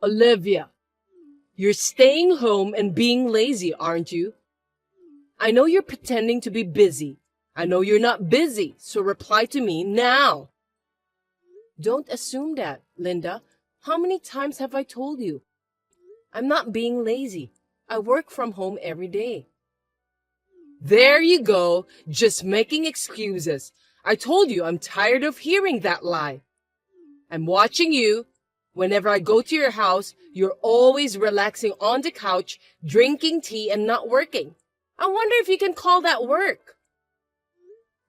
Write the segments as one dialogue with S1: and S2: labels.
S1: Olivia, you're staying home and being lazy, aren't you? I know you're pretending to be busy. I know you're not busy, so reply to me now. Don't assume that, Linda. How many times have I told you? I'm not being lazy. I work from home every day. There you go, just making excuses. I told you I'm tired of hearing that lie. I'm watching you. Whenever I go to your house, you're always relaxing on the couch, drinking tea and not working. I wonder if you can call that work.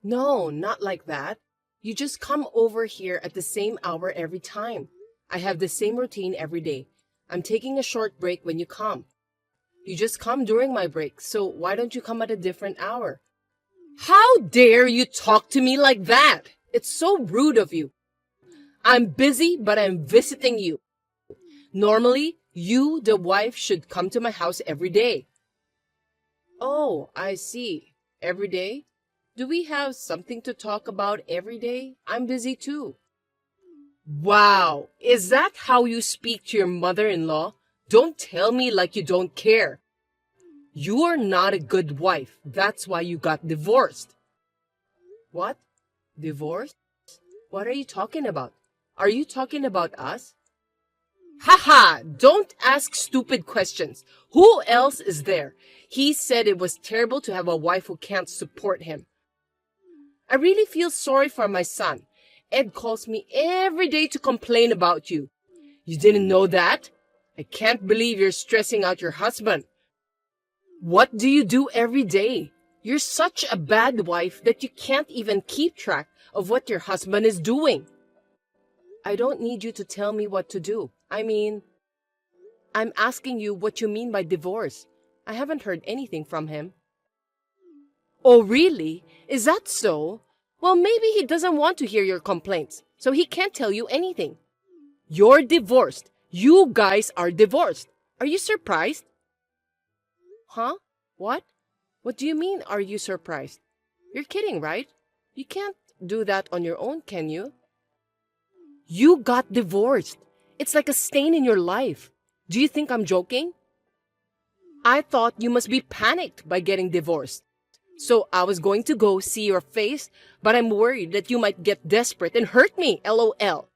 S1: No, not like that. You just come over here at the same hour every time. I have the same routine every day. I'm taking a short break when you come. You just come during my break, so why don't you come at a different hour? How dare you talk to me like that? It's so rude of you. I'm busy, but I'm visiting you. Normally, you, the wife, should come to my house every day. Oh, I see. Every day? Do we have something to talk about every day? I'm busy too. Wow, is that how you speak to your mother-in-law? Don't tell me like you don't care. You are not a good wife. That's why you got divorced. What? Divorced? What are you talking about? Are you talking about us? Haha, don't ask stupid questions. Who else is there? He said it was terrible to have a wife who can't support him. I really feel sorry for my son. Ed calls me every day to complain about you. You didn't know that? I can't believe you're stressing out your husband. What do you do every day? You're such a bad wife that you can't even keep track of what your husband is doing. I don't need you to tell me what to do. I'm asking you what you mean by divorce. I haven't heard anything from him. Oh, really? Is that so? Well, maybe he doesn't want to hear your complaints, so he can't tell you anything. You're divorced. You guys are divorced. Are you surprised? Huh? What? What do you mean, are you surprised? You're kidding, right? You can't do that on your own, can you? You got divorced. It's like a stain in your life. Do you think I'm joking? I thought you must be panicked by getting divorced. So I was going to go see your face, but I'm worried that you might get desperate and hurt me, LOL.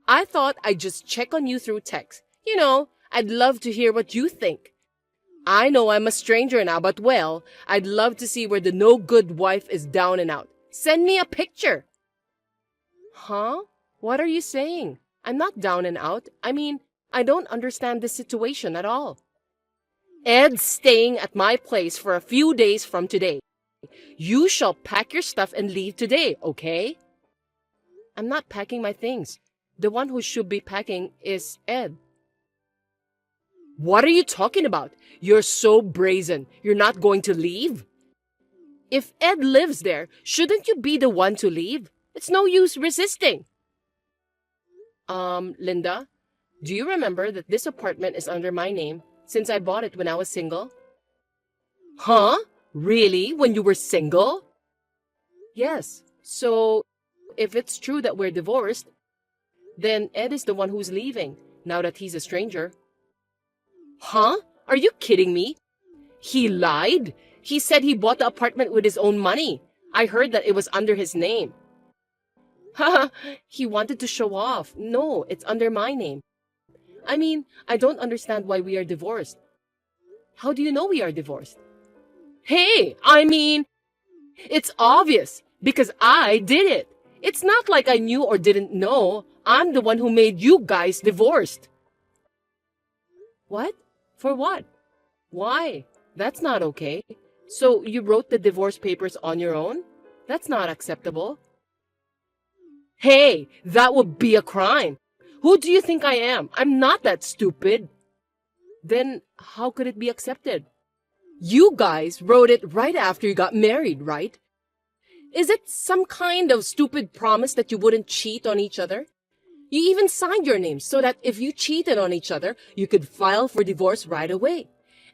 S1: I thought I'd just check on you through text. You know, I'd love to hear what you think. I know I'm a stranger now, but well, I'd love to see where the no-good wife is down and out. Send me a picture. Huh? What are you saying? I'm not down and out. I don't understand this situation at all. Ed's staying at my place for a few days from today. You shall pack your stuff and leave today, okay? I'm not packing my things. The one who should be packing is Ed. What are you talking about? You're so brazen. You're not going to leave? If Ed lives there, shouldn't you be the one to leave? It's no use resisting. Linda, do you remember that this apartment is under my name since I bought it when I was single? Huh? Really? When you were single? Yes. So, if it's true that we're divorced, then Ed is the one who's leaving, now that he's a stranger. Huh? Are you kidding me? He lied? He said he bought the apartment with his own money. I heard that it was under his name. Haha, he wanted to show off. No, it's under my name. I don't understand why we are divorced. How do you know we are divorced? Hey, it's obvious, because I did it. It's not like I knew or didn't know. I'm the one who made you guys divorced. What? For what? Why? That's not okay. So you wrote the divorce papers on your own? That's not acceptable. Hey, that would be a crime. Who do you think I am? I'm not that stupid. Then how could it be accepted? You guys wrote it right after you got married, right? Is it some kind of stupid promise that you wouldn't cheat on each other? You even signed your names so that if you cheated on each other, you could file for divorce right away.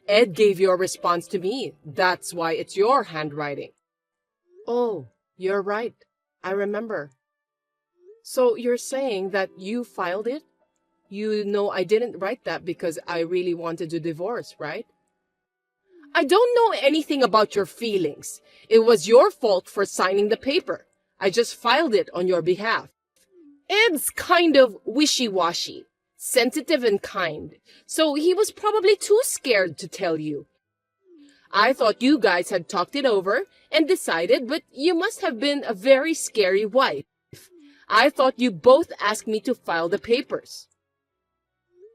S1: Ed gave your response to me. That's why it's your handwriting. Oh, you're right. I remember. So you're saying that you filed it? You know I didn't write that because I really wanted to divorce, right? I don't know anything about your feelings. It was your fault for signing the paper. I just filed it on your behalf. Ed's kind of wishy-washy, sensitive and kind, so he was probably too scared to tell you. I thought you guys had talked it over and decided, but you must have been a very scary wife. I thought you both asked me to file the papers.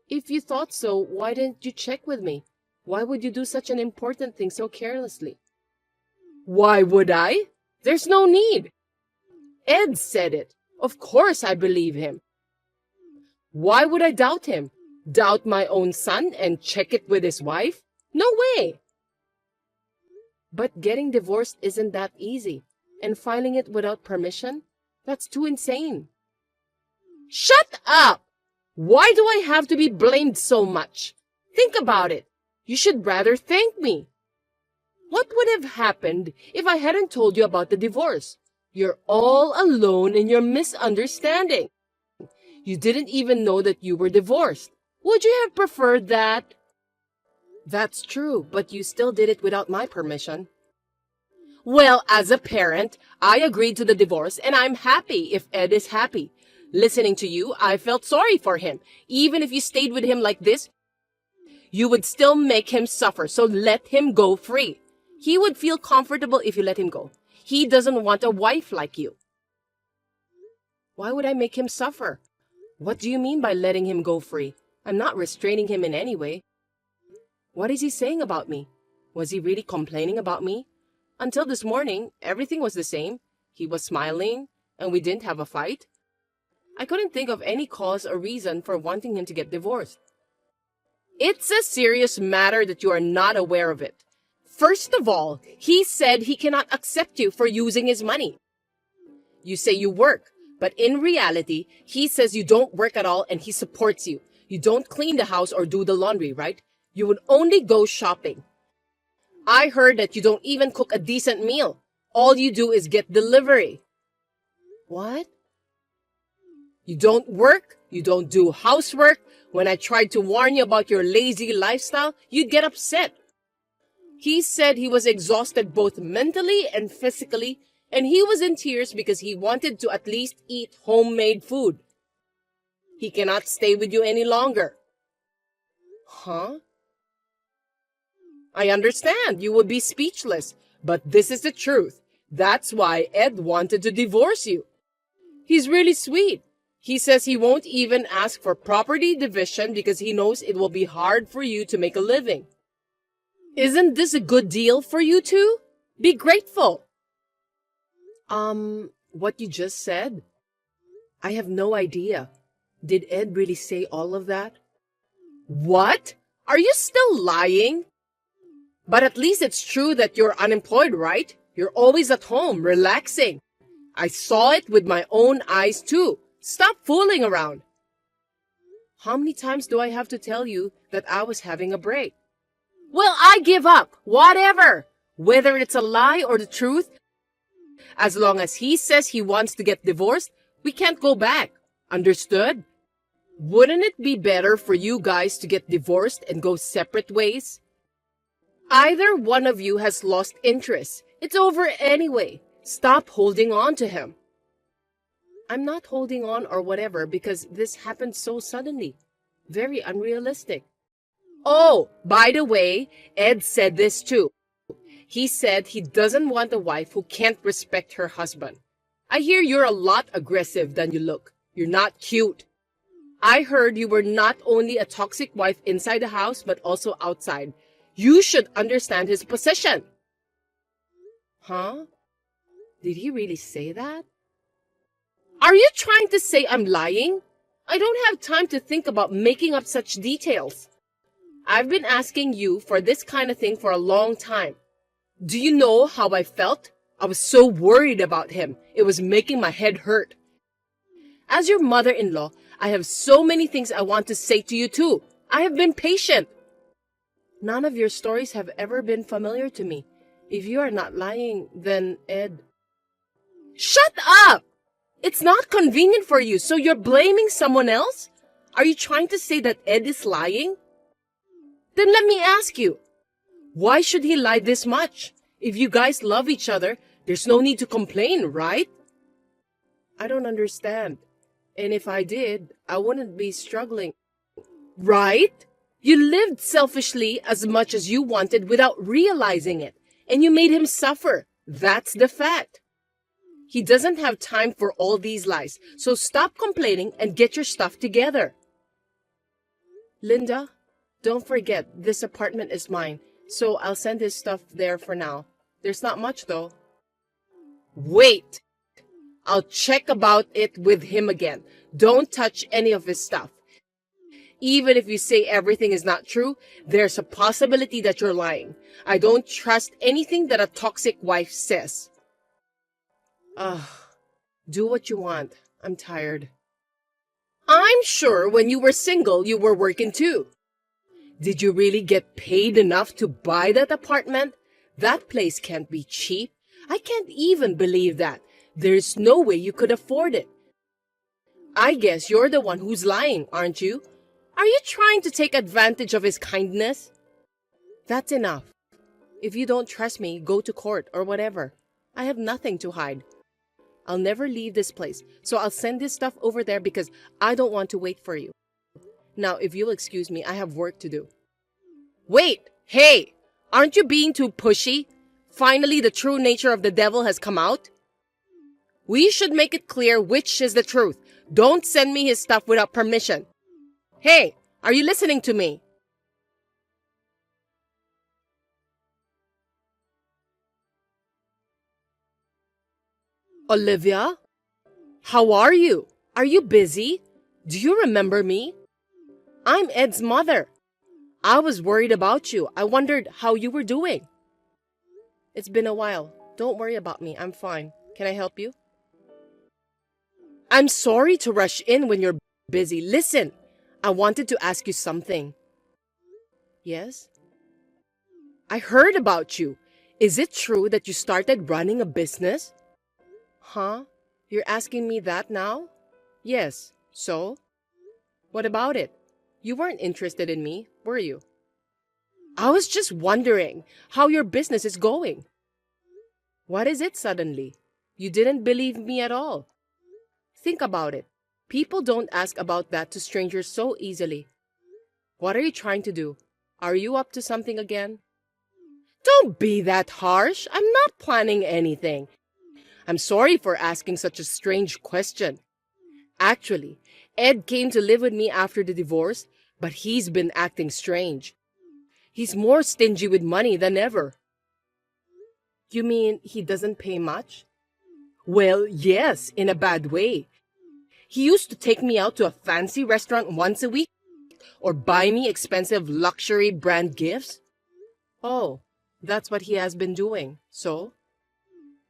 S1: If you thought so, why didn't you check with me? Why would you do such an important thing so carelessly? Why would I? There's no need. Ed said it. Of course I believe him. Why would I doubt him? Doubt my own son and check it with his wife? No way. But getting divorced isn't that easy. And filing it without permission? That's too insane. Shut up! Why do I have to be blamed so much? Think about it. You should rather thank me. What would have happened if I hadn't told you about the divorce? You're all alone in your misunderstanding. You didn't even know that you were divorced. Would you have preferred that? That's true, but you still did it without my permission. Well, as a parent, I agreed to the divorce, and I'm happy if Ed is happy. Listening to you, I felt sorry for him. Even if you stayed with him like this, you would still make him suffer, so let him go free. He would feel comfortable if you let him go. He doesn't want a wife like you. Why would I make him suffer? What do you mean by letting him go free? I'm not restraining him in any way. What is he saying about me? Was he really complaining about me? Until this morning, everything was the same. He was smiling, and we didn't have a fight. I couldn't think of any cause or reason for wanting him to get divorced. It's a serious matter that you are not aware of it. First of all, he said he cannot accept you for using his money. You say you work, but in reality, he says you don't work at all and he supports you. You don't clean the house or do the laundry, right? You would only go shopping. I heard that you don't even cook a decent meal. All you do is get delivery. What? You don't work, you don't do housework. When I tried to warn you about your lazy lifestyle, you'd get upset. He said he was exhausted both mentally and physically, and he was in tears because he wanted to at least eat homemade food. He cannot stay with you any longer. Huh? I understand you would be speechless, but this is the truth. That's why Ed wanted to divorce you. He's really sweet. He says he won't even ask for property division because he knows it will be hard for you to make a living. Isn't this a good deal for you two? Be grateful. What you just said? I have no idea. Did Ed really say all of that? What? Are you still lying? But at least it's true that you're unemployed, right? You're always at home, relaxing. I saw it with my own eyes too. Stop fooling around. How many times do I have to tell you that I was having a break? Well, I give up. Whatever. Whether it's a lie or the truth, as long as he says he wants to get divorced, we can't go back. Understood? Wouldn't it be better for you guys to get divorced and go separate ways? Either one of you has lost interest. It's over anyway. Stop holding on to him. I'm not holding on or whatever because this happened so suddenly. Very unrealistic. Oh, by the way, Ed said this too. He said he doesn't want a wife who can't respect her husband. I hear you're a lot aggressive than you look. You're not cute. I heard you were not only a toxic wife inside the house but also outside. You should understand his position. Huh? Did he really say that? Are you trying to say I'm lying? I don't have time to think about making up such details. I've been asking you for this kind of thing for a long time. Do you know how I felt? I was so worried about him. It was making my head hurt. As your mother-in-law, I have so many things I want to say to you too. I have been patient. None of your stories have ever been familiar to me. If you are not lying, then Ed... Shut up! It's not convenient for you, so you're blaming someone else? Are you trying to say that Ed is lying? Then let me ask you, why should he lie this much? If you guys love each other, there's no need to complain, right? I don't understand. And if I did, I wouldn't be struggling. Right? You lived selfishly as much as you wanted without realizing it, and you made him suffer. That's the fact. He doesn't have time for all these lies, so stop complaining and get your stuff together. Linda, don't forget, this apartment is mine, so I'll send his stuff there for now. There's not much, though. Wait! I'll check about it with him again. Don't touch any of his stuff. Even if you say everything is not true, there's a possibility that you're lying. I don't trust anything that a toxic wife says. Ugh, do what you want. I'm tired. I'm sure when you were single, you were working too. Did you really get paid enough to buy that apartment? That place can't be cheap. I can't even believe that. There's no way you could afford it. I guess you're the one who's lying, aren't you? Are you trying to take advantage of his kindness? That's enough. If you don't trust me, go to court or whatever. I have nothing to hide. I'll never leave this place, so I'll send this stuff over there because I don't want to wait for you. Now, if you'll excuse me, I have work to do. Wait! Hey! Aren't you being too pushy? Finally, the true nature of the devil has come out? We should make it clear which is the truth. Don't send me his stuff without permission. Hey, are you listening to me? Olivia? How are you? Are you busy? Do you remember me? I'm Ed's mother. I was worried about you. I wondered how you were doing. It's been a while. Don't worry about me. I'm fine. Can I help you? I'm sorry to rush in when you're busy. Listen, I wanted to ask you something. Yes? I heard about you. Is it true that you started running a business? Huh? You're asking me that now? Yes. So? What about it? You weren't interested in me, were you? I was just wondering how your business is going. What is it suddenly? You didn't believe me at all. Think about it. People don't ask about that to strangers so easily. What are you trying to do? Are you up to something again? Don't be that harsh. I'm not planning anything. I'm sorry for asking such a strange question. Actually, Ed came to live with me after the divorce, but he's been acting strange. He's more stingy with money than ever. You mean he doesn't pay much? Well, yes, in a bad way. He used to take me out to a fancy restaurant once a week or buy me expensive luxury brand gifts. Oh, that's what he has been doing. So?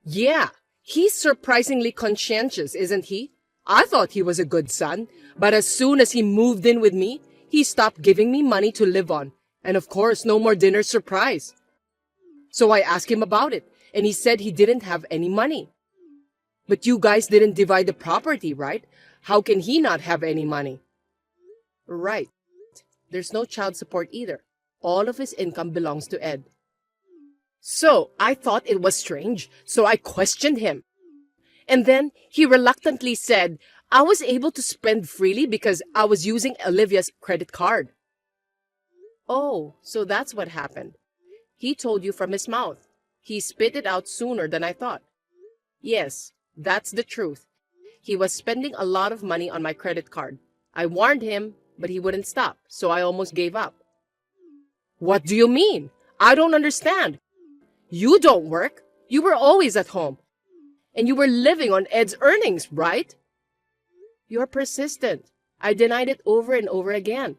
S1: Yeah, he's surprisingly conscientious, isn't he? I thought he was a good son, but as soon as he moved in with me, he stopped giving me money to live on. And of course, no more dinner surprise. So I asked him about it, and he said he didn't have any money. But you guys didn't divide the property, right? How can he not have any money? Right. There's no child support either. All of his income belongs to Ed. So I thought it was strange, so I questioned him. And then he reluctantly said I was able to spend freely because I was using Olivia's credit card. Oh, so that's what happened. He told you from his mouth. He spit it out sooner than I thought. Yes, that's the truth. He was spending a lot of money on my credit card. I warned him, but he wouldn't stop, so I almost gave up. What do you mean? I don't understand. You don't work. You were always at home. And you were living on Ed's earnings, right? You're persistent. I denied it over and over again.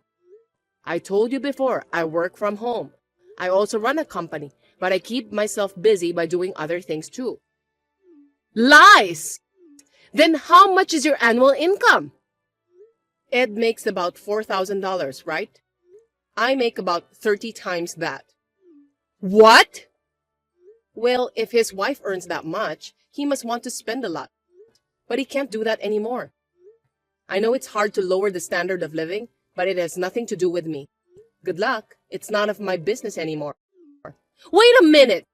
S1: I told you before, I work from home. I also run a company, but I keep myself busy by doing other things too. Lies! Then how much is your annual income? Ed makes about $4,000, right? I make about 30 times that. What? Well, if his wife earns that much, he must want to spend a lot. But he can't do that anymore. I know it's hard to lower the standard of living, but it has nothing to do with me. Good luck. It's none of my business anymore. Wait a minute!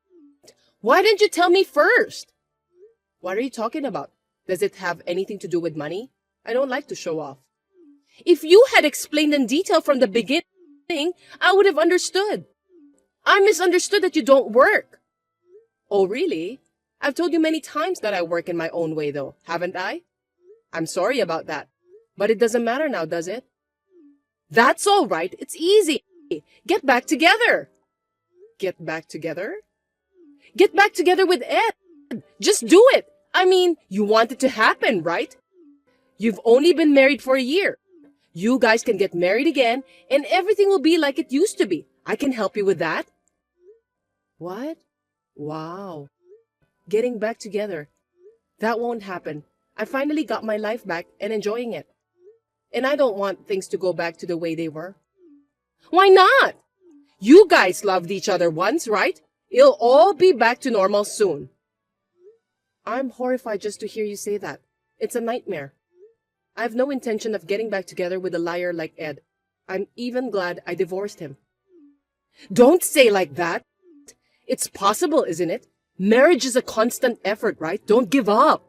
S1: Why didn't you tell me first? What are you talking about? Does it have anything to do with money? I don't like to show off. If you had explained in detail from the beginning, I would have understood. I misunderstood that you don't work. Oh, really? I've told you many times that I work in my own way, though, haven't I? I'm sorry about that. But it doesn't matter now, does it? That's all right. It's easy. Get back together. Get back together? Get back together with Ed. Just do it. I mean, you want it to happen, right? You've only been married for a year. You guys can get married again, and everything will be like it used to be. I can help you with that. What? Wow. Getting back together. That won't happen. I finally got my life back and enjoying it. And I don't want things to go back to the way they were. Why not? You guys loved each other once, right? It'll all be back to normal soon. I'm horrified just to hear you say that. It's a nightmare. I have no intention of getting back together with a liar like Ed. I'm even glad I divorced him. Don't say like that. It's possible, isn't it? Marriage is a constant effort, right? Don't give up.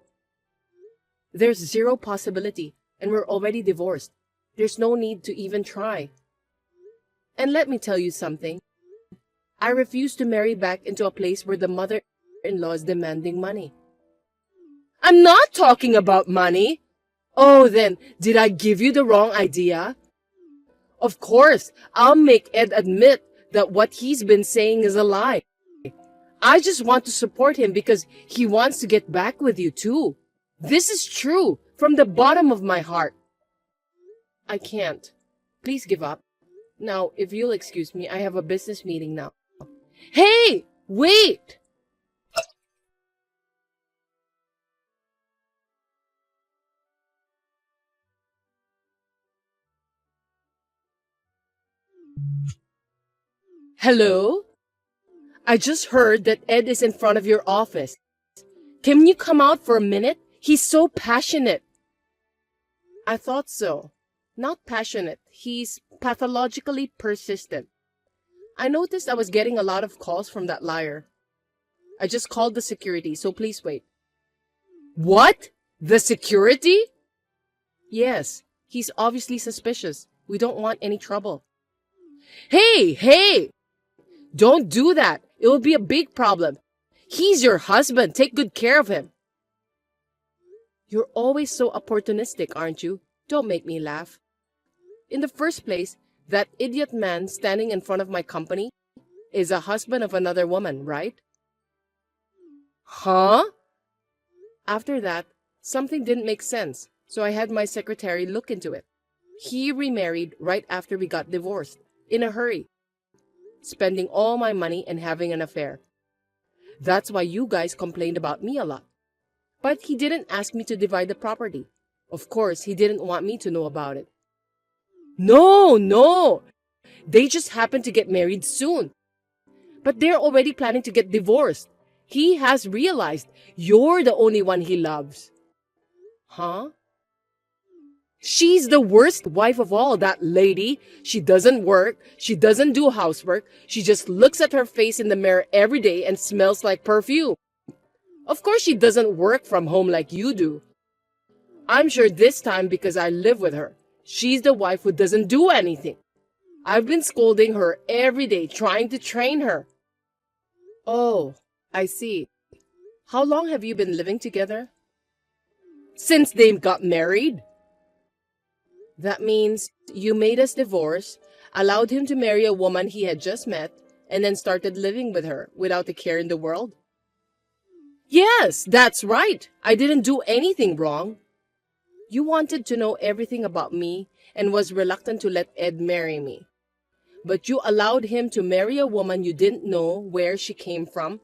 S1: There's zero possibility, and we're already divorced. There's no need to even try. And let me tell you something. I refuse to marry back into a place where the mother-in-law is demanding money. I'm not talking about money. Oh, then, did I give you the wrong idea? Of course, I'll make Ed admit that what he's been saying is a lie. I just want to support him because he wants to get back with you too. This is true, from the bottom of my heart. I can't. Please give up. Now, if you'll excuse me, I have a business meeting now. Hey! Wait! Hello? I just heard that Ed is in front of your office. Can you come out for a minute? He's so passionate. I thought so. Not passionate. He's pathologically persistent. I noticed I was getting a lot of calls from that liar. I just called the security, so please wait. What? The security? Yes, he's obviously suspicious. We don't want any trouble. Hey! Don't do that. It will be a big problem. He's your husband. Take good care of him. You're always so opportunistic, aren't you? Don't make me laugh. In the first place, that idiot man standing in front of my company is a husband of another woman, right? Huh? After that, something didn't make sense, so I had my secretary look into it. He remarried right after we got divorced, in a hurry, spending all my money and having an affair. That's why you guys complained about me a lot. But he didn't ask me to divide the property. Of course, he didn't want me to know about it. No! They just happened to get married soon. But they're already planning to get divorced. He has realized you're the only one he loves. Huh? She's the worst wife of all, that lady. She doesn't work. She doesn't do housework. She just looks at her face in the mirror every day and smells like perfume. Of course she doesn't work from home like you do. I'm sure this time because I live with her. She's the wife who doesn't do anything. I've been scolding her every day, trying to train her. Oh, I see. How long have you been living together? Since they got married. That means you made us divorce, allowed him to marry a woman he had just met, and then started living with her without a care in the world? Yes, that's right. I didn't do anything wrong. You wanted to know everything about me and was reluctant to let Ed marry me. But you allowed him to marry a woman you didn't know where she came from.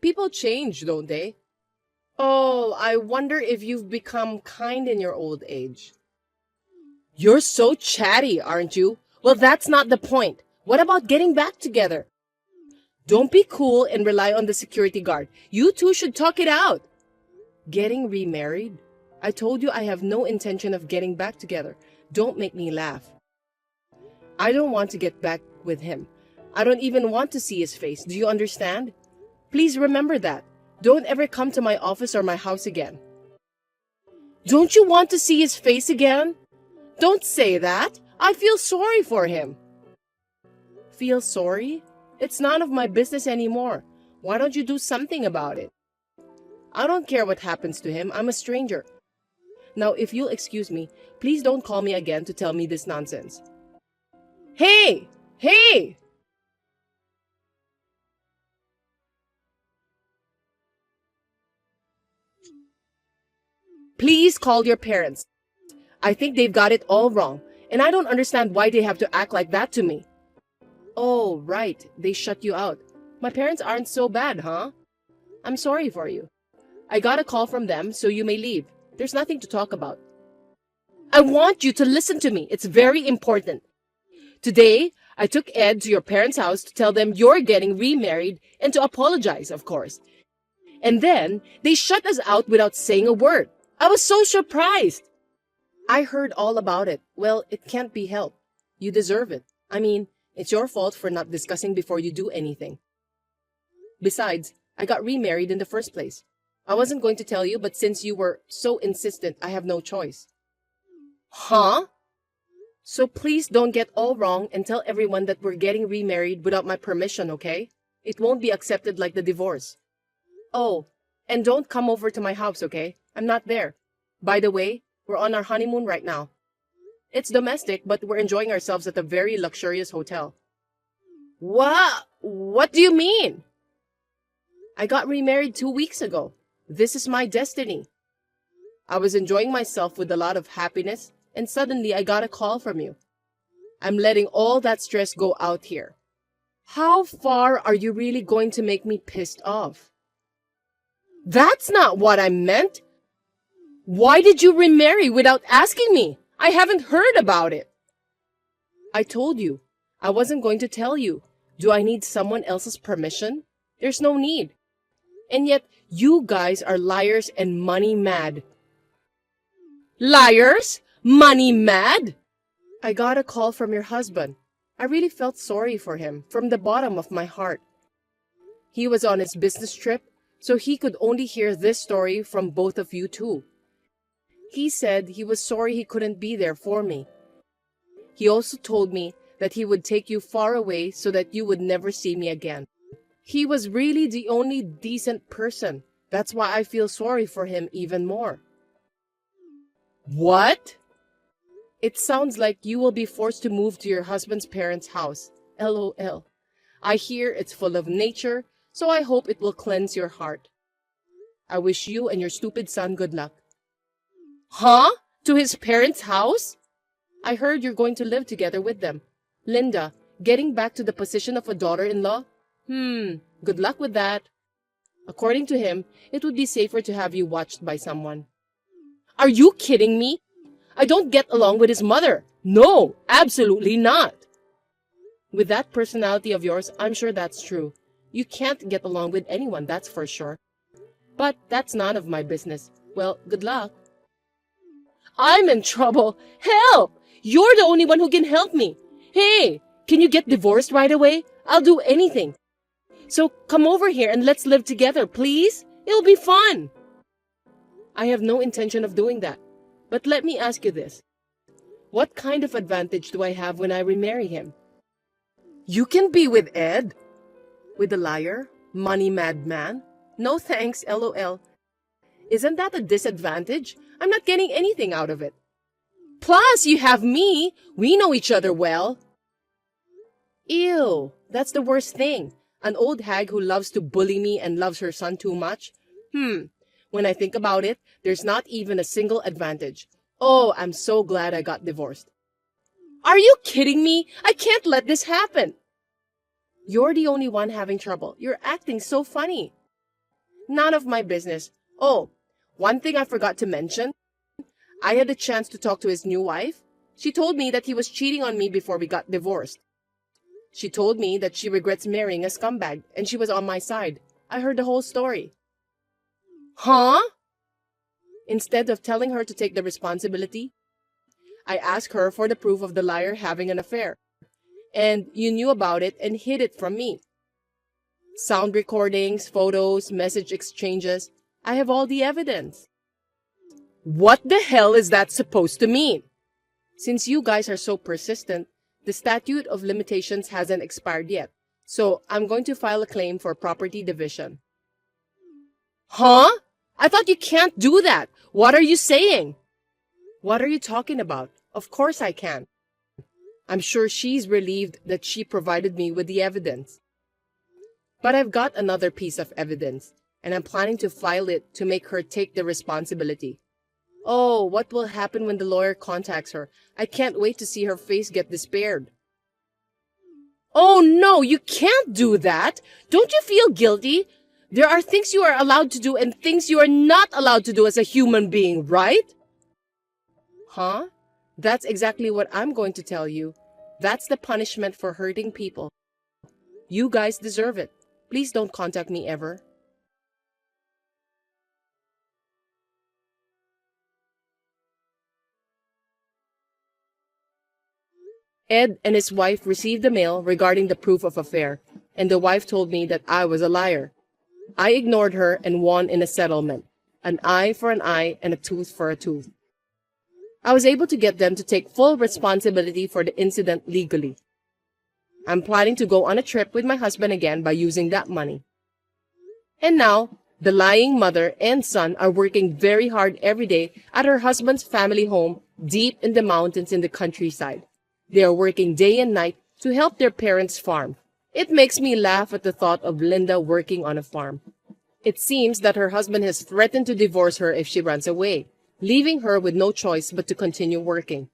S1: People change, don't they? Oh, I wonder if you've become kind in your old age. You're so chatty, aren't you? Well, that's not the point. What about getting back together? Don't be cool and rely on the security guard. You two should talk it out. Getting remarried? I told you I have no intention of getting back together. Don't make me laugh. I don't want to get back with him. I don't even want to see his face. Do you understand? Please remember that. Don't ever come to my office or my house again. Don't you want to see his face again? Don't say that. I feel sorry for him. Feel sorry? It's none of my business anymore. Why don't you do something about it? I don't care what happens to him. I'm a stranger. Now, if you'll excuse me, please don't call me again to tell me this nonsense. Hey! Hey! Please call your parents. I think they've got it all wrong, and I don't understand why they have to act like that to me. Oh, right. They shut you out. My parents aren't so bad, huh? I'm sorry for you. I got a call from them, so you may leave. There's nothing to talk about. I want you to listen to me. It's very important. Today, I took Ed to your parents' house to tell them you're getting remarried and to apologize, of course. And then, they shut us out without saying a word. I was so surprised. I heard all about it. Well, it can't be helped. You deserve it. I mean, it's your fault for not discussing before you do anything. Besides, I got remarried in the first place. I wasn't going to tell you, but since you were so insistent, I have no choice. Huh? So please don't get all wrong and tell everyone that we're getting remarried without my permission, okay? It won't be accepted like the divorce. Oh, and don't come over to my house, okay? I'm not there. By the way, we're on our honeymoon right now. It's domestic, but we're enjoying ourselves at a very luxurious hotel. What? What do you mean? I got remarried 2 weeks ago. This is my destiny. I was enjoying myself with a lot of happiness, and suddenly I got a call from you. I'm letting all that stress go out here. How far are you really going to make me pissed off? That's not what I meant. Why did you remarry without asking me? I haven't heard about it. I told you. I wasn't going to tell you. Do I need someone else's permission? There's no need. And yet, you guys are liars and money mad. Liars? Money mad? I got a call from your husband. I really felt sorry for him from the bottom of my heart. He was on his business trip, so he could only hear this story from both of you too. He said he was sorry he couldn't be there for me. He also told me that he would take you far away so that you would never see me again. He was really the only decent person. That's why I feel sorry for him even more. What? It sounds like you will be forced to move to your husband's parents' house. LOL. I hear it's full of nature, so I hope it will cleanse your heart. I wish you and your stupid son good luck. Huh? To his parents' house? I heard you're going to live together with them. Linda, getting back to the position of a daughter-in-law? Good luck with that. According to him, it would be safer to have you watched by someone. Are you kidding me? I don't get along with his mother. No, absolutely not. With that personality of yours, I'm sure that's true. You can't get along with anyone, that's for sure. But that's none of my business. Well, good luck. I'm in trouble. Help! You're the only one who can help me. Hey, can you get divorced right away? I'll do anything. So come over here and let's live together, please. It'll be fun. I have no intention of doing that. But let me ask you this. What kind of advantage do I have when I remarry him? You can be with Ed. With a liar? Money mad man? No thanks, LOL. Isn't that a disadvantage? I'm not getting anything out of it. Plus, you have me. We know each other well. Ew, that's the worst thing. An old hag who loves to bully me and loves her son too much. When I think about it, there's not even a single advantage. Oh, I'm so glad I got divorced. Are you kidding me? I can't let this happen. You're the only one having trouble. You're acting so funny. None of my business. Oh, one thing I forgot to mention. I had a chance to talk to his new wife. She told me that he was cheating on me before we got divorced. She told me that she regrets marrying a scumbag, and she was on my side. I heard the whole story. Huh? Instead of telling her to take the responsibility, I asked her for the proof of the liar having an affair. And you knew about it and hid it from me. Sound recordings, photos, message exchanges. I have all the evidence. What the hell is that supposed to mean? Since you guys are so persistent, the statute of limitations hasn't expired yet. So I'm going to file a claim for property division. Huh? I thought you can't do that. What are you saying? What are you talking about? Of course I can. I'm sure she's relieved that she provided me with the evidence. But I've got another piece of evidence, and I'm planning to file it to make her take the responsibility. Oh, what will happen when the lawyer contacts her? I can't wait to see her face get despaired. Oh no, you can't do that! Don't you feel guilty? There are things you are allowed to do and things you are not allowed to do as a human being, right? Huh? That's exactly what I'm going to tell you. That's the punishment for hurting people. You guys deserve it. Please don't contact me ever. Ed and his wife received the mail regarding the proof of affair, and the wife told me that I was a liar. I ignored her and won in a settlement. An eye for an eye and a tooth for a tooth. I was able to get them to take full responsibility for the incident legally. I'm planning to go on a trip with my husband again by using that money. And now, the lying mother and son are working very hard every day at her husband's family home deep in the mountains in the countryside. They are working day and night to help their parents farm. It makes me laugh at the thought of Linda working on a farm. It seems that her husband has threatened to divorce her if she runs away, leaving her with no choice but to continue working.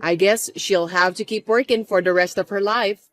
S1: I guess she'll have to keep working for the rest of her life.